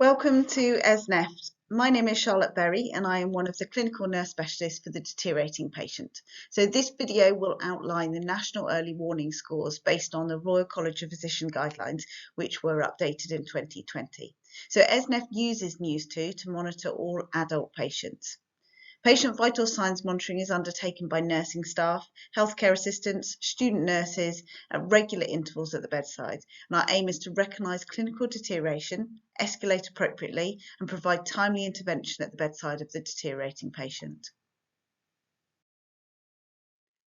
Welcome to ESNEFT. My name is Charlotte Berry and I am one of the clinical nurse specialists for the deteriorating patient. So this video will outline the national early warning scores based on the Royal College of Physicians guidelines, which were updated in 2020. So ESNEFT uses NEWS2 to monitor all adult patients. Patient vital signs monitoring is undertaken by nursing staff, healthcare assistants, student nurses at regular intervals at the bedside. And our aim is to recognise clinical deterioration, escalate appropriately, and provide timely intervention at the bedside of the deteriorating patient.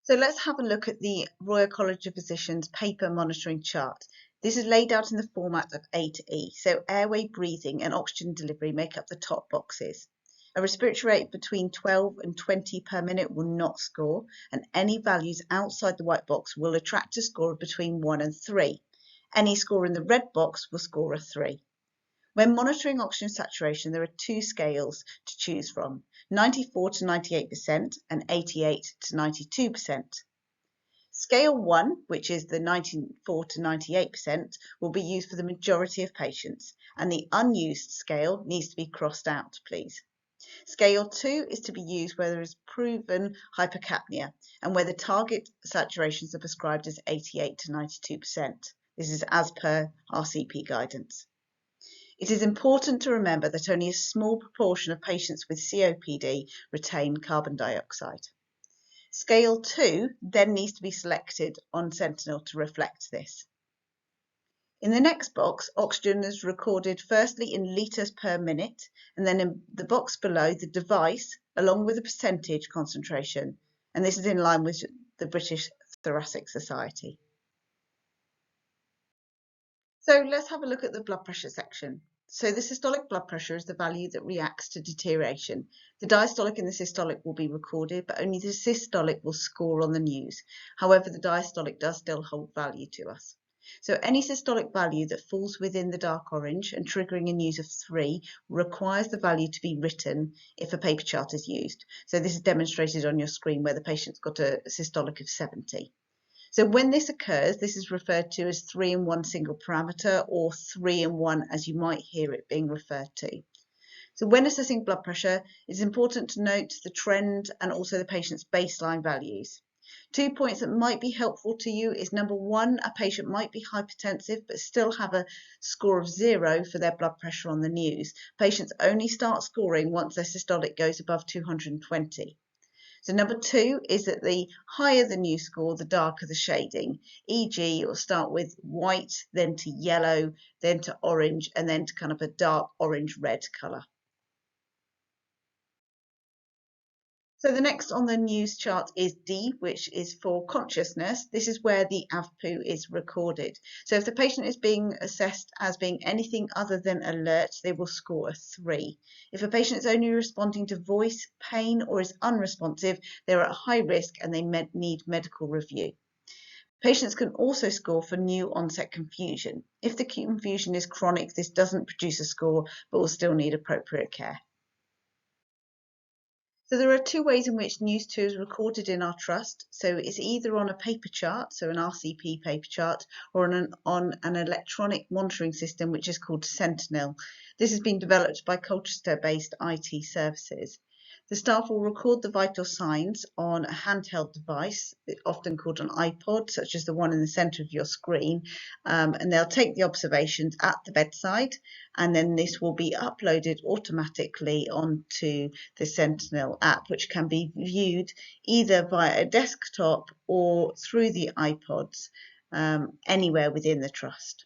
So let's have a look at the Royal College of Physicians paper monitoring chart. This is laid out in the format of A to E. So airway breathing and oxygen delivery make up the top boxes. A respiratory rate between 12 and 20 per minute will not score, and any values outside the white box will attract a score of between 1 and 3. Any score in the red box will score a 3. When monitoring oxygen saturation, there are two scales to choose from, 94 to 98% and 88 to 92%. Scale 1, which is the 94 to 98%, will be used for the majority of patients, and the unused scale needs to be crossed out, please. Scale 2 is to be used where there is proven hypercapnia and where the target saturations are prescribed as 88 to 92%. This is as per RCP guidance. It is important to remember that only a small proportion of patients with COPD retain carbon dioxide. Scale 2 then needs to be selected on Sentinel to reflect this. In the next box, oxygen is recorded firstly in litres per minute, and then in the box below, the device, along with the percentage concentration, and this is in line with the British Thoracic Society. So let's have a look at the blood pressure section. So the systolic blood pressure is the value that reacts to deterioration. The diastolic and the systolic will be recorded, but only the systolic will score on the NEWS. However, the diastolic does still hold value to us. So any systolic value that falls within the dark orange and triggering a NEWS of 3 requires the value to be written if a paper chart is used. So this is demonstrated on your screen where the patient's got a systolic of 70. So when this occurs, this is referred to as 3 in 1 single parameter, or 3 in 1 as you might hear it being referred to. So when assessing blood pressure, it's important to note the trend and also the patient's baseline values. 2 points that might be helpful to you is number 1, a patient might be hypertensive but still have a score of 0 for their blood pressure on the NEWS. Patients only start scoring once their systolic goes above 220. So number 2 is that the higher the NEWS score, the darker the shading. E.g., it will start with white, then to yellow, then to orange, and then to kind of a dark orange-red colour. So the next on the NEWS chart is D, which is for consciousness. This is where the AVPU is recorded. So if the patient is being assessed as being anything other than alert, they will score a 3. If a patient is only responding to voice, pain, or is unresponsive, they're at high risk and they need medical review. Patients can also score for new onset confusion. If the confusion is chronic, this doesn't produce a score, but will still need appropriate care. So there are 2 ways in which NEWS2 is recorded in our trust. So it's either on a paper chart, so an RCP paper chart, or on an electronic monitoring system, which is called Sentinel. This has been developed by Colchester-based IT services. The staff will record the vital signs on a handheld device, often called an iPod, such as the one in the centre of your screen, and they'll take the observations at the bedside, and then this will be uploaded automatically onto the Sentinel app, which can be viewed either via a desktop or through the iPods anywhere within the trust.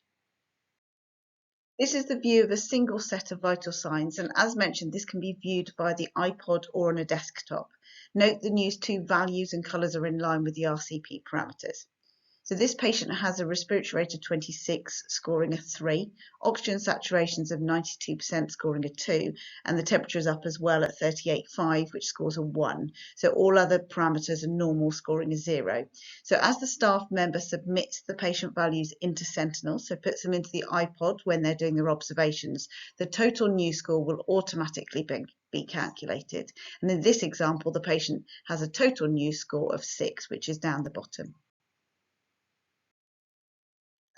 This is the view of a single set of vital signs, and as mentioned, this can be viewed via the iPod or on a desktop. Note the NEWS2 values and colours are in line with the RCP parameters. So this patient has a respiratory rate of 26, scoring a 3, oxygen saturations of 92%, scoring a 2, and the temperature is up as well at 38.5, which scores a 1. So all other parameters are normal, scoring a 0. So as the staff member submits the patient values into Sentinel, so puts them into the iPod when they're doing their observations, the total NEWS score will automatically be calculated. And in this example, the patient has a total NEWS score of 6, which is down the bottom.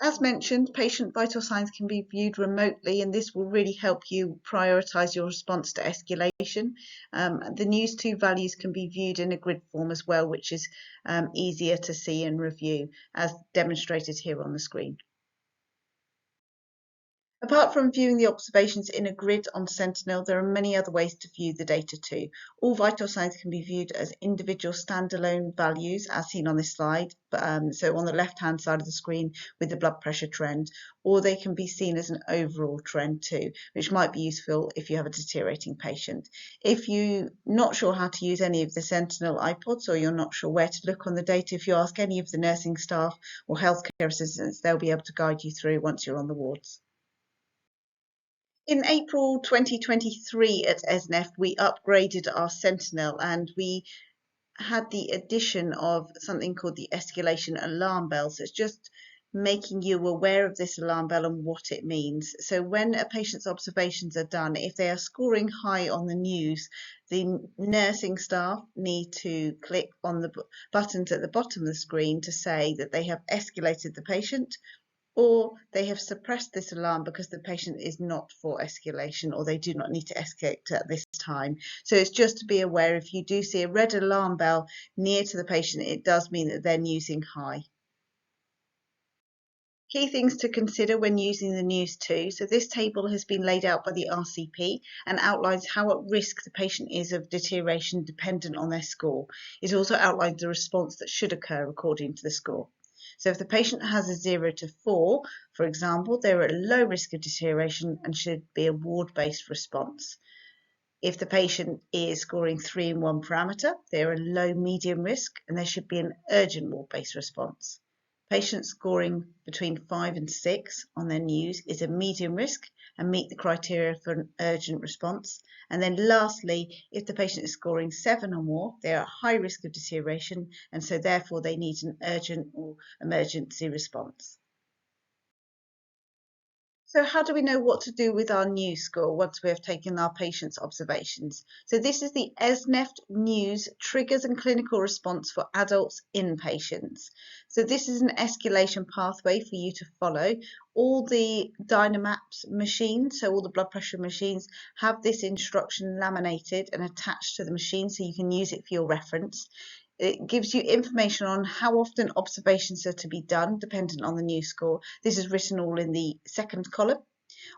As mentioned, patient vital signs can be viewed remotely, and this will really help you prioritise your response to escalation. The NEWS2 values can be viewed in a grid form as well, which is easier to see and review, as demonstrated here on the screen. Apart from viewing the observations in a grid on Sentinel, there are many other ways to view the data too. All vital signs can be viewed as individual standalone values, as seen on this slide, so on the left-hand side of the screen with the blood pressure trend, or they can be seen as an overall trend too, which might be useful if you have a deteriorating patient. If you're not sure how to use any of the Sentinel iPods, or you're not sure where to look on the data, if you ask any of the nursing staff or healthcare assistants, they'll be able to guide you through once you're on the wards. In April 2023 at ESNEFT, we upgraded our Sentinel and we had the addition of something called the escalation alarm bell. So it's just making you aware of this alarm bell and what it means. So when a patient's observations are done, if they are scoring high on the NEWS, the nursing staff need to click on the buttons at the bottom of the screen to say that they have escalated the patient, or they have suppressed this alarm because the patient is not for escalation, or they do not need to escalate at this time. So it's just to be aware, if you do see a red alarm bell near to the patient, it does mean that they're using high. Key things to consider when using the NEWS2. So this table has been laid out by the RCP and outlines how at risk the patient is of deterioration dependent on their score. It also outlines the response that should occur according to the score. So if the patient has a 0 to 4, for example, they're at low risk of deterioration and should be a ward-based response. If the patient is scoring 3 in one parameter, they're a low medium risk and there should be an urgent ward-based response. Patients scoring between 5 and 6 on their NEWS is a medium risk and meet the criteria for an urgent response. And then lastly, if the patient is scoring 7 or more, they are at high risk of deterioration and so therefore they need an urgent or emergency response. So how do we know what to do with our NEWS score once we have taken our patient's observations? So this is the ESNEFT NEWS Triggers and Clinical Response for Adults Inpatients. So this is an escalation pathway for you to follow. All the Dynamaps machines, so all the blood pressure machines, have this instruction laminated and attached to the machine so you can use it for your reference. It gives you information on how often observations are to be done, dependent on the NEWS score. This is written all in the second column.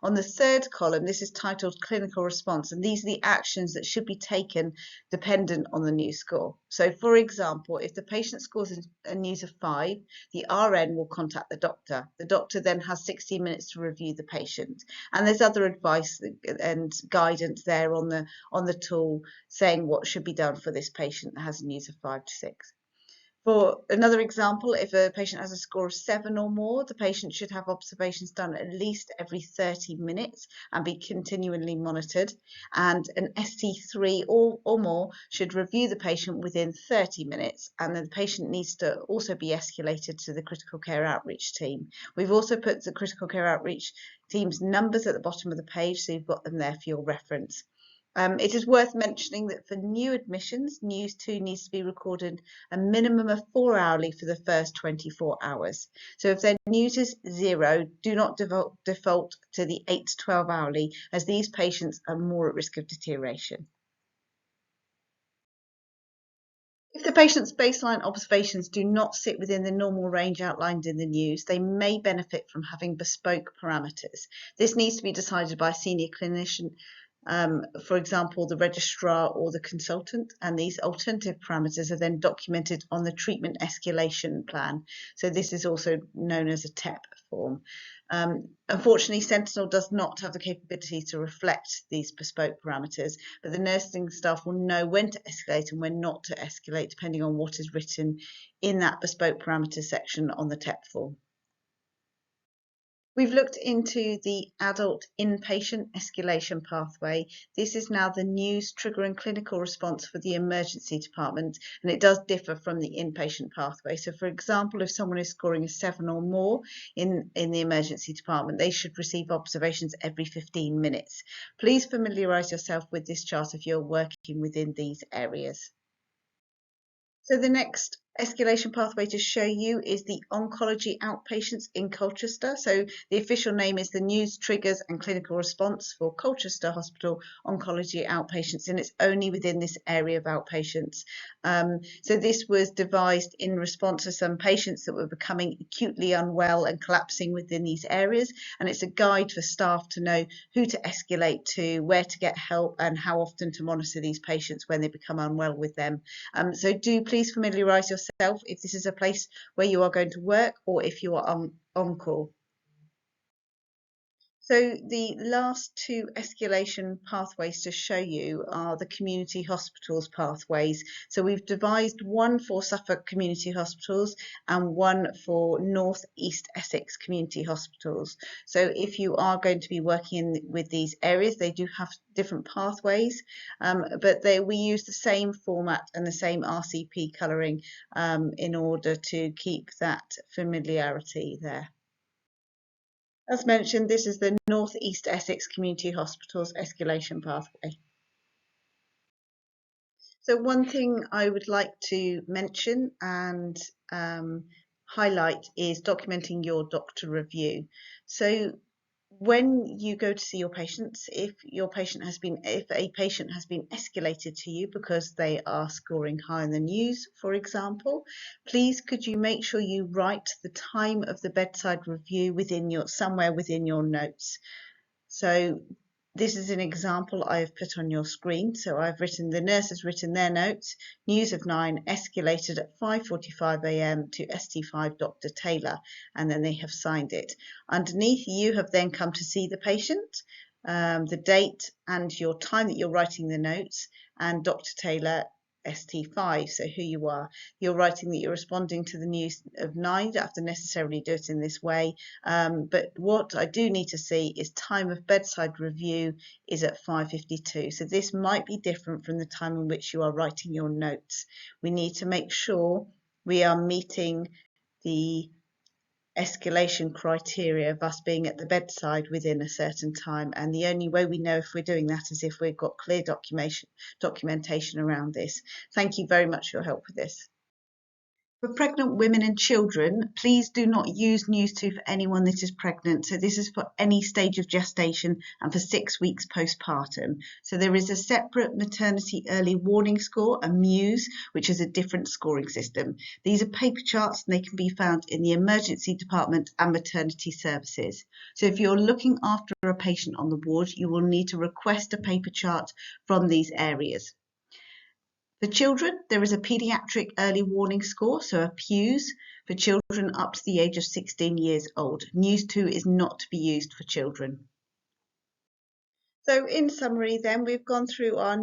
On the third column, this is titled clinical response, and these are the actions that should be taken dependent on the NEWS score. So, for example, if the patient scores a NEWS of 5, the RN will contact the doctor. The doctor then has 60 minutes to review the patient. And there's other advice and guidance there on the tool saying what should be done for this patient that has a NEWS of 5 to 6. For another example, if a patient has a score of 7 or more, the patient should have observations done at least every 30 minutes and be continually monitored. And an ST3 or more should review the patient within 30 minutes. And the patient needs to also be escalated to the critical care outreach team. We've also put the critical care outreach team's numbers at the bottom of the page, so you've got them there for your reference. It is worth mentioning that for new admissions, NEWS2 needs to be recorded a minimum of 4 hourly for the first 24 hours. So if their NEWS is 0, do not default to the 8 to 12 hourly, as these patients are more at risk of deterioration. If the patient's baseline observations do not sit within the normal range outlined in the NEWS, they may benefit from having bespoke parameters. This needs to be decided by a senior clinician, for example, the registrar or the consultant, and these alternative parameters are then documented on the treatment escalation plan. So this is also known as a TEP form. Unfortunately, Sentinel does not have the capability to reflect these bespoke parameters, but the nursing staff will know when to escalate and when not to escalate, depending on what is written in that bespoke parameters section on the TEP form. We've looked into the adult inpatient escalation pathway. This is now the NEWS trigger and clinical response for the emergency department, and it does differ from the inpatient pathway. So, for example, if someone is scoring a 7 or more in the emergency department, they should receive observations every 15 minutes. Please familiarise yourself with this chart if you're working within these areas. So the next Escalation pathway to show you is the oncology outpatients in Colchester. So the official name is the News, Triggers and Clinical Response for Colchester Hospital Oncology Outpatients, and it's only within this area of outpatients. So this was devised in response to some patients that were becoming acutely unwell and collapsing within these areas, and it's a guide for staff to know who to escalate to, where to get help, and how often to monitor these patients when they become unwell with them. So do please familiarise yourself if this is a place where you are going to work or if you are on call. So the last two escalation pathways to show you are the community hospitals pathways. So we've devised one for Suffolk Community Hospitals and one for North East Essex Community Hospitals. So if you are going to be working with these areas, they do have different pathways, but we use the same format and the same RCP colouring in order to keep that familiarity there. As mentioned, this is the North East Essex Community Hospitals escalation pathway. So one thing I would like to mention and highlight is documenting your doctor review. So when you go to see your patients, if a patient has been escalated to you because they are scoring high in the news, for example, please could you make sure you write the time of the bedside review somewhere within your notes. So this is an example I have put on your screen. So the nurse has written their notes. News of 9 escalated at 5:45 a.m. to ST5 Dr. Taylor, and then they have signed it. Underneath, you have then come to see the patient, the date and your time that you're writing the notes, and Dr. Taylor ST5, so who you are. You're writing that you're responding to the news of 9. You don't have to necessarily do it in this way, but what I do need to see is time of bedside review is at 5:52. So this might be different from the time in which you are writing your notes. We need to make sure we are meeting the escalation criteria of us being at the bedside within a certain time, and the only way we know if we're doing that is if we've got clear documentation around this. Thank you very much for your help with this. For pregnant women and children, please do not use NEWS2 for anyone that is pregnant. So this is for any stage of gestation and for 6 weeks postpartum. So there is a separate maternity early warning score, a NEWS, which is a different scoring system. These are paper charts and they can be found in the emergency department and maternity services. So if you're looking after a patient on the ward, you will need to request a paper chart from these areas. For children, there is a paediatric early warning score, so a PEWS, for children up to the age of 16 years old. NEWS2 is not to be used for children. So in summary then, we've gone through our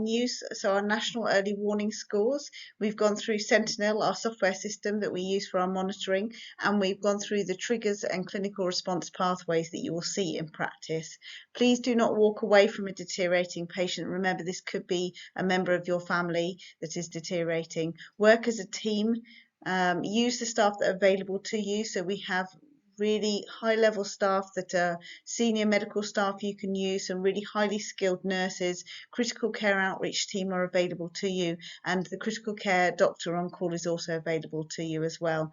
our national early warning scores, we've gone through Sentinel, our software system that we use for our monitoring, and we've gone through the triggers and clinical response pathways that you will see in practice. Please do not walk away from a deteriorating patient. Remember, this could be a member of your family that is deteriorating. Work as a team. Use the staff that are available to you. So we have really high-level staff that are senior medical staff you can use, some really highly skilled nurses. Critical care outreach team are available to you, and the critical care doctor on call is also available to you as well.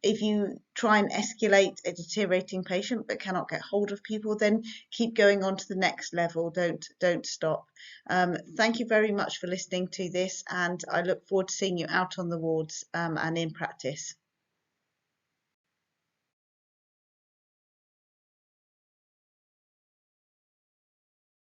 If you try and escalate a deteriorating patient but cannot get hold of people, then keep going on to the next level. Don't stop. Thank you very much for listening to this, and I look forward to seeing you out on the wards and in practice.